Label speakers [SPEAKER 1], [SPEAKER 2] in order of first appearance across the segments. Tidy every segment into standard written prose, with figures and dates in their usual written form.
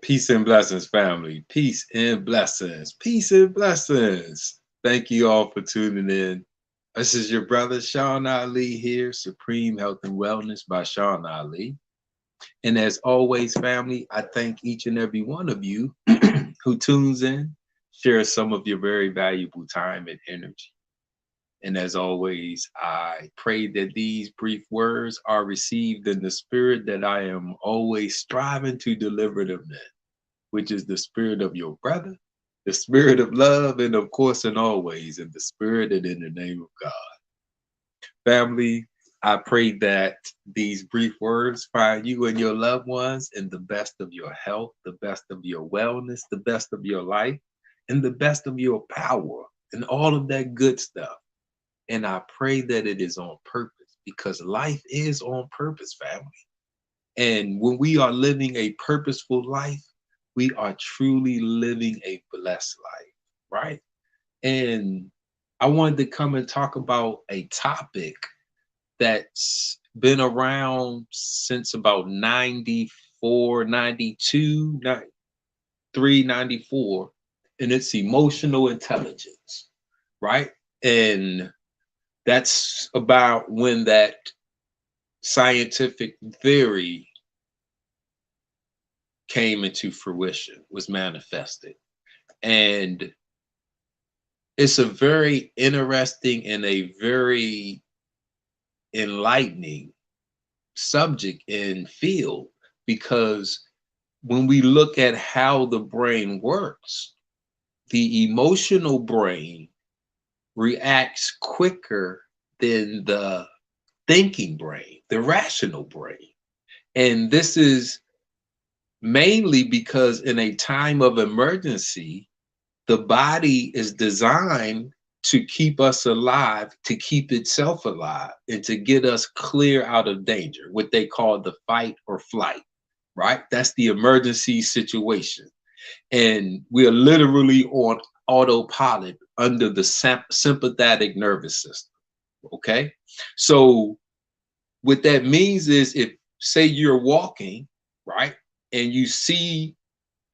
[SPEAKER 1] Peace and blessings, family. Peace and blessings. Peace and blessings. Thank you all for tuning in. This is your brother, Sean Ali here, Supreme Health and Wellness by Sean Ali. And as always, family, I thank each and every one of you who tunes in, shares some of your very valuable time and energy. And as always, I pray that these brief words are received in the spirit that I am always striving to deliver them in, which is the spirit of your brother, the spirit of love, and of course, and always, in the spirit and in the name of God. Family, I pray that these brief words find you and your loved ones in the best of your health, the best of your wellness, the best of your life, and the best of your power, and all of that good stuff. And I pray that it is on purpose, because life is on purpose, family. And when we are living a purposeful life, we are truly living a blessed life, right? And I wanted to come and talk about a topic that's been around since about 94, 92, 93, 94, and it's emotional intelligence, right? And that's about when that scientific theory came into fruition, was manifested. And it's a very interesting and a very enlightening subject and field, because when we look at how the brain works, the emotional brain reacts quicker than the thinking brain, the rational brain. And this is mainly because in a time of emergency, the body is designed to keep us alive, to keep itself alive, and to get us clear out of danger, what they call the fight or flight, right? That's the emergency situation. And we are literally on autopilot under the sympathetic nervous system, okay? So what that means is, if, say, you're walking, right, and you see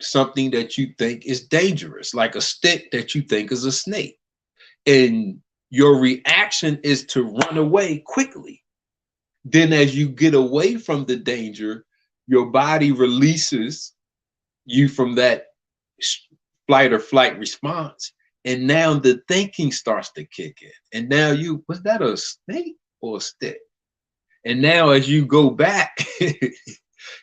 [SPEAKER 1] something that you think is dangerous, like a stick that you think is a snake, and your reaction is to run away quickly, then as you get away from the danger, your body releases you from that flight or flight response, and now the thinking starts to kick in, and now you, was that a snake or a stick? And now as you go back,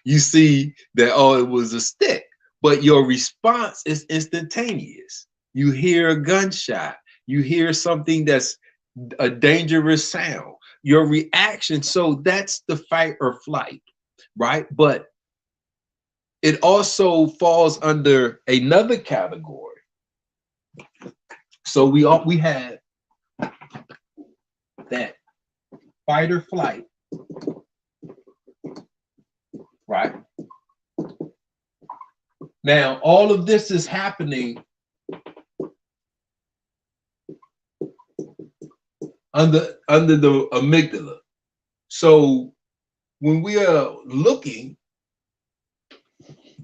[SPEAKER 1] you see that, oh, it was a stick. But your response is instantaneous. You hear a gunshot. You hear something that's a dangerous sound. Your reaction, so that's the fight or flight, right? But it also falls under another category. So we had that fight or flight, right? Now, all of this is happening under the amygdala. So when we are looking,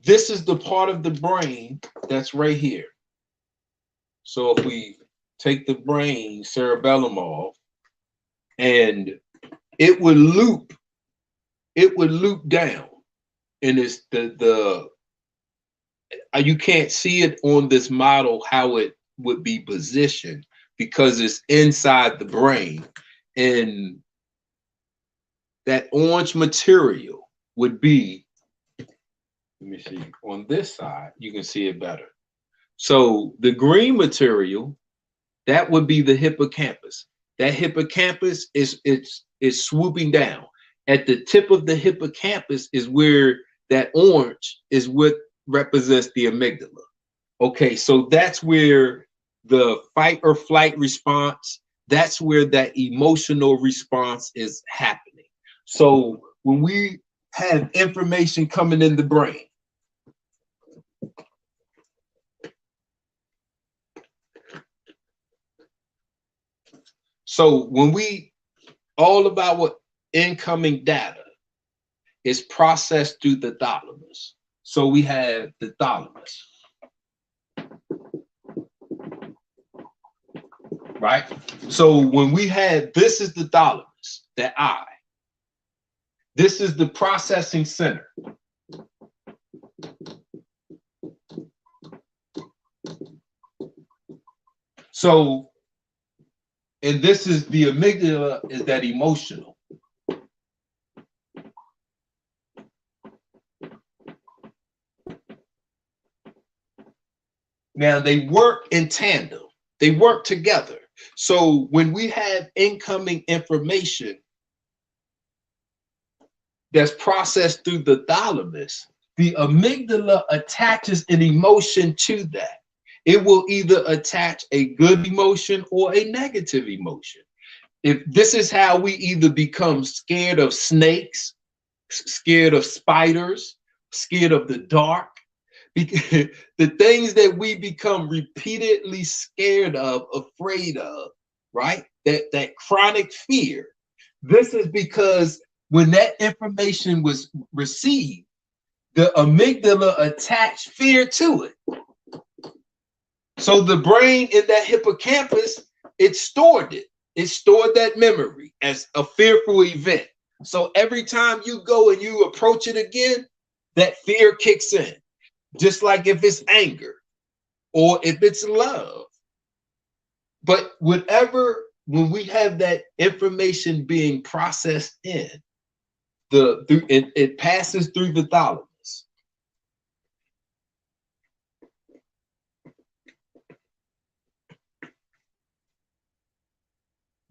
[SPEAKER 1] this is the part of the brain that's right here. So if we take the brain cerebellum off, and it would loop down, and it's the you can't see it on this model how it would be positioned, because it's inside the brain, and that orange material would be, let me see, on this side you can see it better. So the green material, that would be the hippocampus. That hippocampus is swooping down. At the tip of the hippocampus is where that orange is, what represents the amygdala. Okay, so that's where the fight or flight response, that's where that emotional response is happening. So when we have information coming in the brain, so when we, all about what incoming data is processed through the thalamus. So we have the thalamus, right? So when we have, this is the thalamus, the eye. This is the processing center. So, and this is the amygdala, is that emotional. Now they work in tandem. They work together. So when we have incoming information that's processed through the thalamus, the amygdala attaches an emotion to that. It will either attach a good emotion or a negative emotion. If this is how we either become scared of snakes, scared of spiders, scared of the dark, because the things that we become repeatedly scared of, afraid of, right? That chronic fear. This is because when that information was received, the amygdala attached fear to it. So the brain in that hippocampus, it stored it. It stored that memory as a fearful event. So every time you go and you approach it again, that fear kicks in. Just like if it's anger or if it's love. But whatever, when we have that information being processed in, it passes through the thalamus.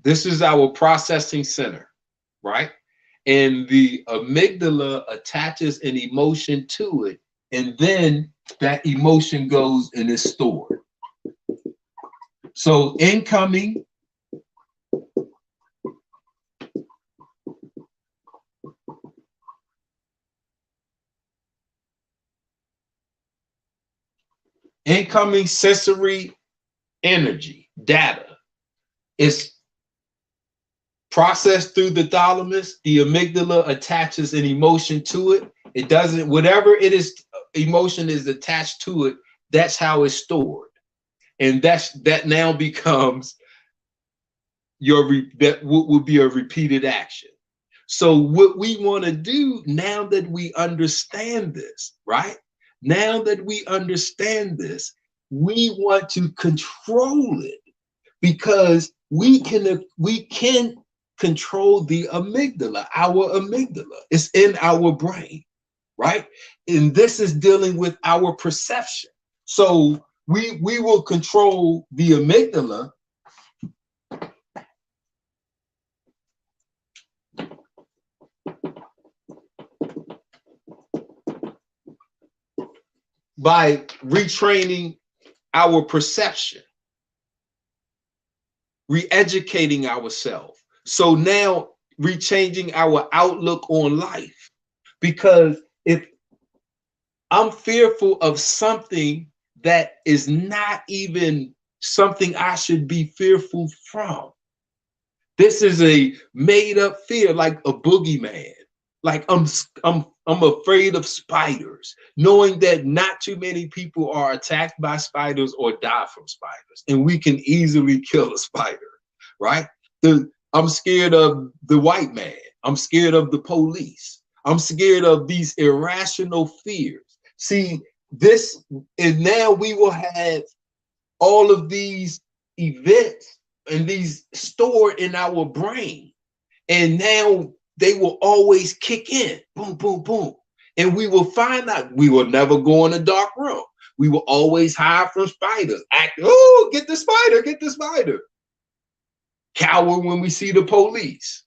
[SPEAKER 1] This is our processing center, right? And the amygdala attaches an emotion to it, and then that emotion goes and is stored. So incoming sensory energy, data, is processed through the thalamus. The amygdala attaches an emotion to it. It doesn't, whatever it is, emotion is attached to it, that's how it's stored. And that now becomes that will be a repeated action. So what we want to do now that we understand this, right? Now that we understand this, we want to control it, because we can control the amygdala. Our amygdala is in our brain, right? And this is dealing with our perception. So we will control the amygdala by retraining our perception, re-educating ourselves. So now rechanging our outlook on life. Because if I'm fearful of something that is not even something I should be fearful from, this is a made up fear, like a boogeyman. Like I'm afraid of spiders, knowing that not too many people are attacked by spiders or die from spiders, and we can easily kill a spider, right? I'm scared of the white man. I'm scared of the police. I'm scared of these irrational fears. See, this, and now we will have all of these events and these stored in our brain. And now they will always kick in, boom, boom, boom. And we will find out we will never go in a dark room. We will always hide from spiders. Act, oh, get the spider, get the spider. Cower when we see the police.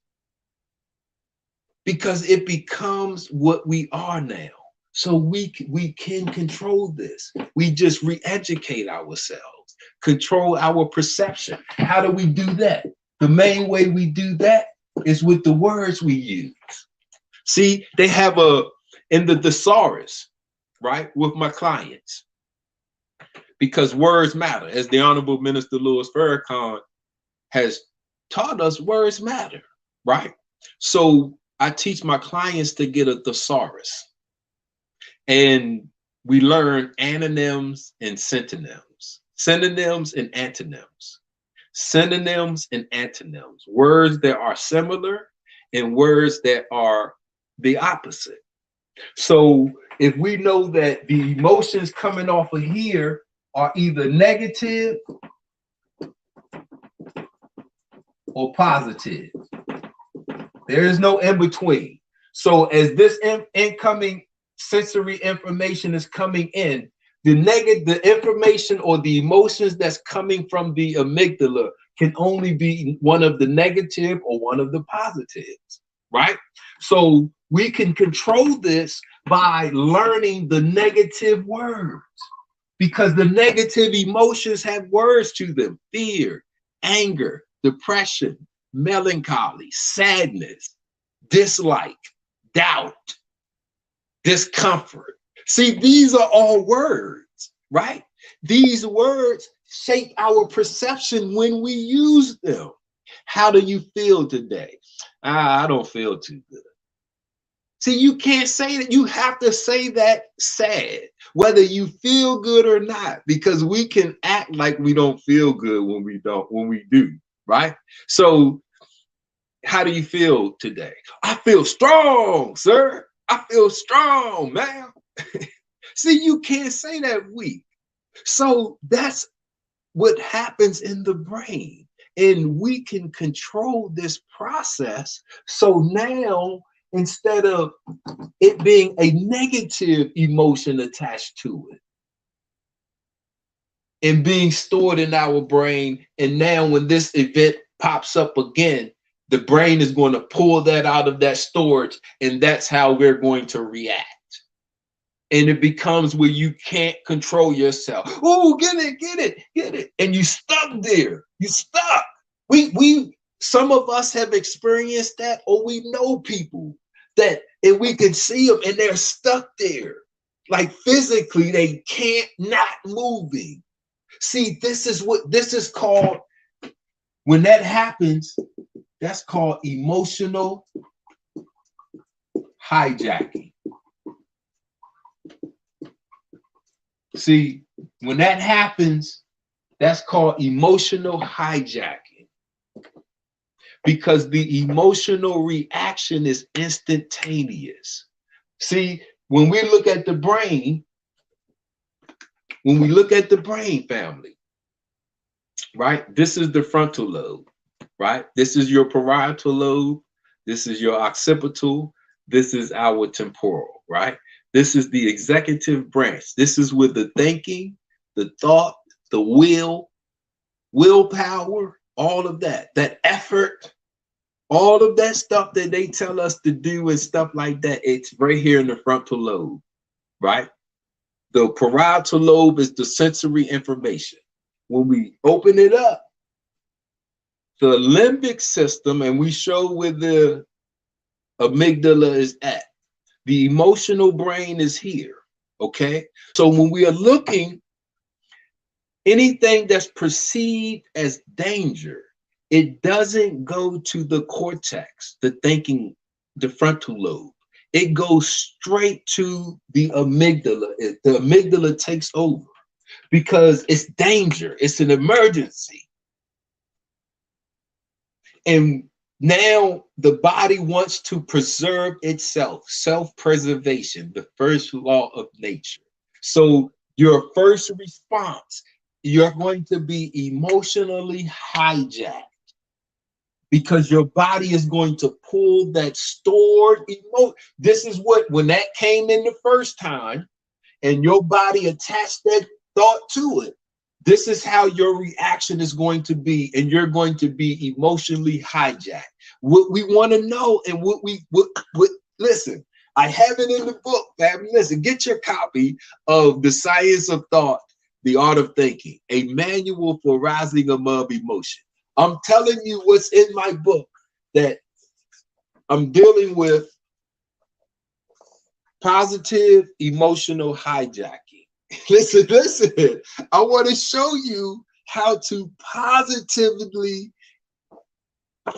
[SPEAKER 1] Because it becomes what we are now. So we can control this. We just re-educate ourselves, control our perception. How do we do that? The main way we do that is with the words we use. See, they have in the thesaurus, right, with my clients, because words matter. As the Honorable Minister Louis Farrakhan has taught us, words matter, right? So I teach my clients to get a thesaurus. And we learn antonyms and synonyms, synonyms and antonyms, synonyms and antonyms, words that are similar and words that are the opposite. So if we know that the emotions coming off of here are either negative or positive, there is no in between. So as this incoming sensory information is coming in, the information or the emotions that's coming from the amygdala can only be one of the negative or one of the positives, right? So we can control this by learning the negative words, because the negative emotions have words to them: fear, anger, depression, melancholy, sadness, dislike, doubt, discomfort. See, these are all words, right? These words shape our perception when we use them. How do you feel today? I don't feel too good. See, you can't say that. You have to say that sad, whether you feel good or not, because we can act like we don't feel good when we do, right? So how do you feel today? I feel strong, sir. I feel strong, man. See, you can't say that weak. So that's what happens in the brain. And we can control this process. So now, instead of it being a negative emotion attached to it and being stored in our brain, and now when this event pops up again, the brain is going to pull that out of that storage, and that's how we're going to react. And it becomes where you can't control yourself. Oh, get it, get it, get it. And you stuck there. You stuck. Some of us have experienced that, or we know people that, and we can see them and they're stuck there. Like physically, they can't not moving. See, this is called, when that happens, that's called emotional hijacking. See, when that happens, that's called emotional hijacking, because the emotional reaction is instantaneous. See, when we look at the brain, family, right? This is the frontal lobe, right? This is your parietal lobe. This is your occipital. This is our temporal, right? This is the executive branch. This is where the thinking, the thought, the willpower, all of that effort, all of that stuff that they tell us to do and stuff like that, it's right here in the frontal lobe, right? The parietal lobe is the sensory information. When we open it up, the limbic system, and we show where the amygdala is at. The emotional brain is here, okay? So when we are looking, anything that's perceived as danger, it doesn't go to the cortex, the thinking, the frontal lobe. It goes straight to the amygdala. The amygdala takes over because it's danger. It's an emergency. And now the body wants to preserve itself, self-preservation, the first law of nature. So your first response, you're going to be emotionally hijacked, because your body is going to pull that stored emotion. This is what, when that came in the first time and your body attached that thought to it, this is how your reaction is going to be, and you're going to be emotionally hijacked. What we want to know, and what listen, I have it in the book, fam. Listen, get your copy of The Science of Thought, The Art of Thinking, a manual for rising above emotion. I'm telling you what's in my book, that I'm dealing with positive emotional hijacking. Listen. I want to show you how to positively,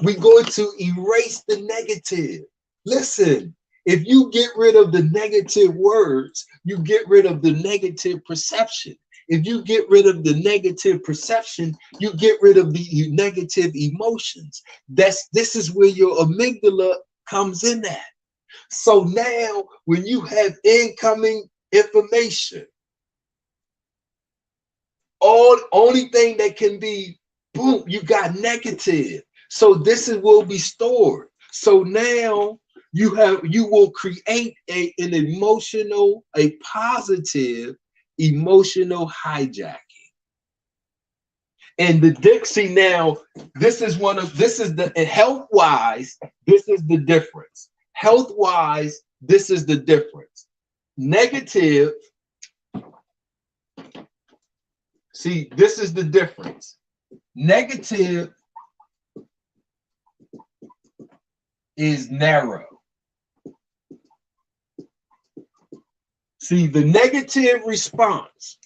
[SPEAKER 1] we're going to erase the negative. Listen, If you get rid of the negative words, you get rid of the negative perception. If you get rid of the negative perception, you get rid of the negative emotions. This is where your amygdala comes in at. So now when you have incoming information, only thing that can be, boom, you got negative. So this will be stored. So now you will create a positive emotional hijacking. And the Dixie now, this is the health wise, this is the difference. Health wise, this is the difference. Negative, see, this is the difference. Negative is narrow. See, the negative response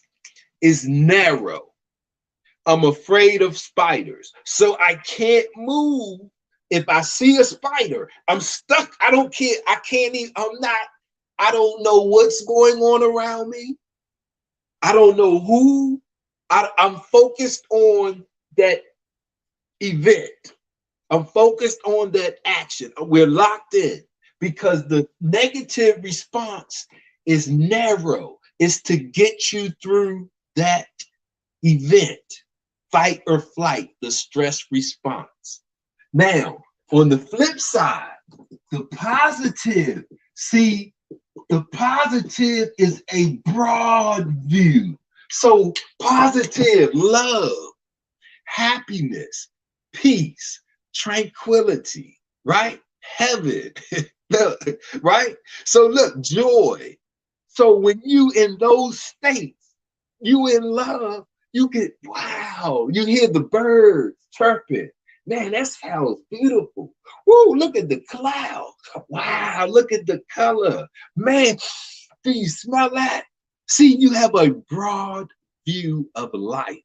[SPEAKER 1] is narrow. I'm afraid of spiders, so I can't move. If I see a spider, I'm stuck. I don't care. I can't even, I don't know what's going on around me. I don't know who. I'm focused on that event. I'm focused on that action. We're locked in because the negative response is narrow. It's to get you through that event, fight or flight, the stress response. Now, on the flip side, the positive, see, the positive is a broad view. So positive, love, happiness, peace, tranquility, right? Heaven, right? So look, joy. So when you in those states, you in love, you get, wow, you hear the birds chirping. Man, that sounds beautiful. Woo, look at the clouds. Wow, look at the color. Man, do you smell that? See, you have a broad view of life.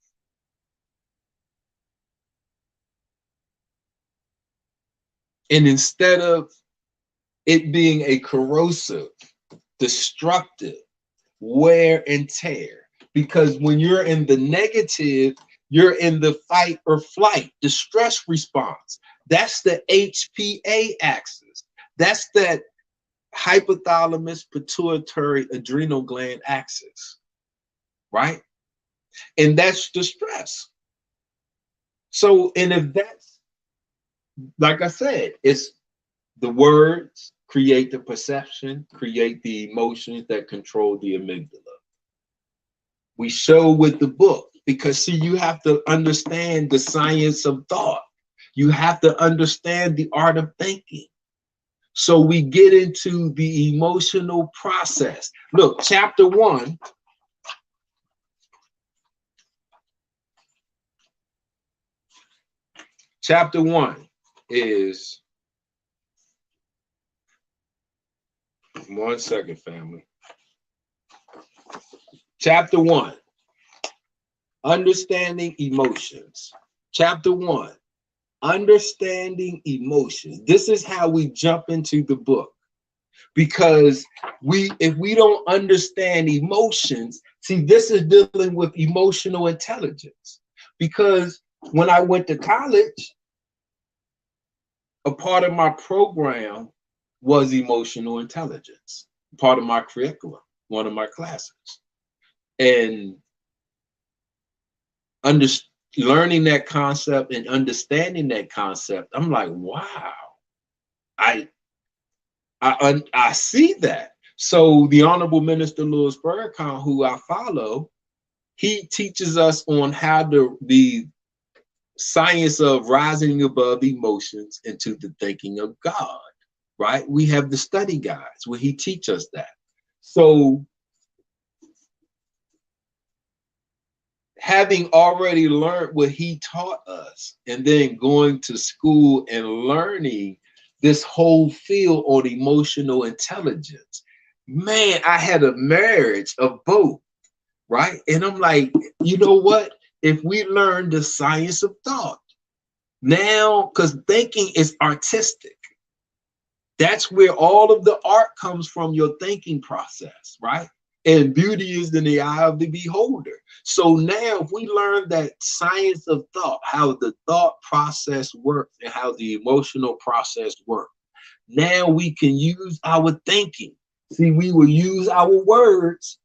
[SPEAKER 1] And instead of it being a corrosive, destructive, wear and tear, because when you're in the negative, you're in the fight or flight, the stress response. That's the HPA axis. That's that hypothalamus pituitary adrenal gland axis, right? And that's the stress. So, and if that's, like I said, it's the words create the perception, create the emotions that control the amygdala. We show with the book, because see, you have to understand the science of thought. You have to understand the art of thinking. So we get into the emotional process. Look, chapter 1. Chapter 1 is, one second, family. Chapter 1, understanding emotions. Chapter 1, understanding emotions. This is how we jump into the book, because if we don't understand emotions, see, this is dealing with emotional intelligence. Because when I went to college, a part of my program was emotional intelligence, part of my curriculum, one of my classes. And learning that concept and understanding that concept, I'm like, wow, I see that. So the Honorable Minister Louis Farrakhan, who I follow, he teaches us on how the science of rising above emotions into the thinking of God, right? We have the study guides where he teaches us that. So having already learned what he taught us, and then going to school and learning this whole field on emotional intelligence, man, I had a marriage of both, right? And I'm like, you know what? If we learn the science of thought now, because thinking is artistic. That's where all of the art comes from, your thinking process, right? And beauty is in the eye of the beholder. So now if we learn that science of thought, how the thought process works and how the emotional process works, now we can use our thinking. See, we will use our words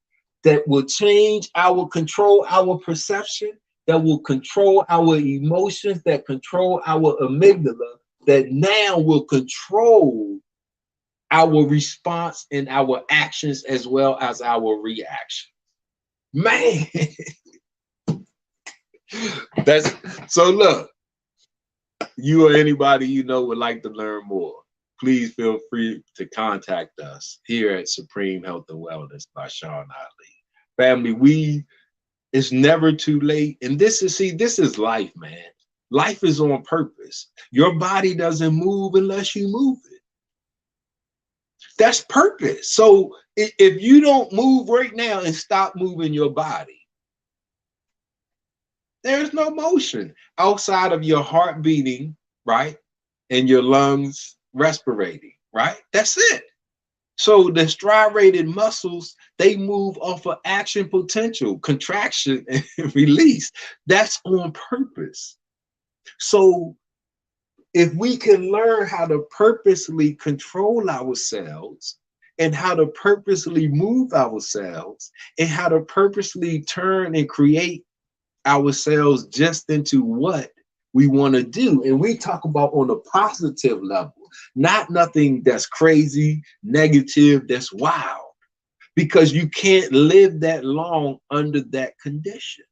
[SPEAKER 1] that will change our control, our perception, that will control our emotions, that control our amygdala, that now will control our response and our actions as well as our reaction. Man, that's so look, you or anybody you know would like to learn more, please feel free to contact us here at Supreme Health and Wellness by Sean Ali. Family, it's never too late. And this is life, man. Life is on purpose. Your body doesn't move unless you move it. That's purpose. So if you don't move right now and stop moving your body, there's no motion outside of your heart beating, right? And your lungs respirating, right? That's it. So the striated muscles, they move off of action potential, contraction, and release. That's on purpose. So if we can learn how to purposely control ourselves and how to purposely move ourselves and how to purposely turn and create ourselves just into what we want to do. And we talk about on a positive level, not nothing that's crazy, negative, that's wild, because you can't live that long under that condition.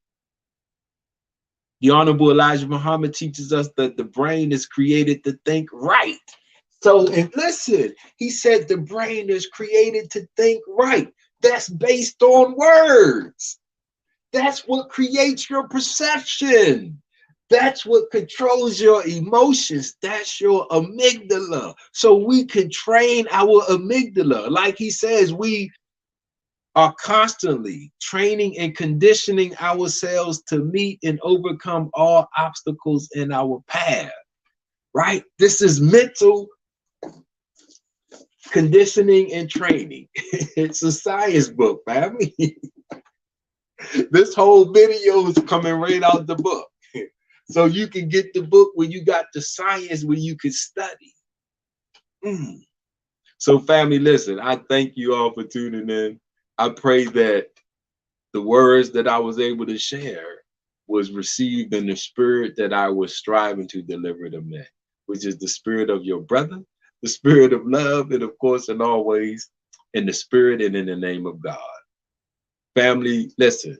[SPEAKER 1] The Honorable Elijah Muhammad teaches us that the brain is created to think right. So, and listen, he said the brain is created to think right. That's based on words. That's what creates your perception. That's what controls your emotions. That's your amygdala. So we can train our amygdala. Like he says, we are constantly training and conditioning ourselves to meet and overcome all obstacles in our path, right? This is mental conditioning and training. It's a science book, family. This whole video is coming right out the book. So you can get the book where you got the science where you can study. So family, listen, I thank you all for tuning in. I pray that the words that I was able to share was received in the spirit that I was striving to deliver to men, which is the spirit of your brother, the spirit of love, and of course, and always in the spirit and in the name of God. Family, listen,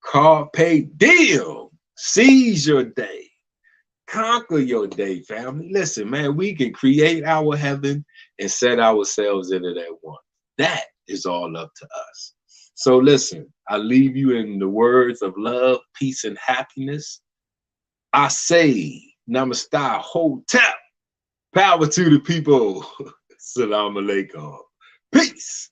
[SPEAKER 1] carpe diem, seize your day, conquer your day, family. Listen, man, we can create our heaven and set ourselves into that one. That is all up to us. So listen, I leave you in the words of love, peace, and happiness. I say, Namaste, Hotep, power to the people. Salam alaikum. Peace.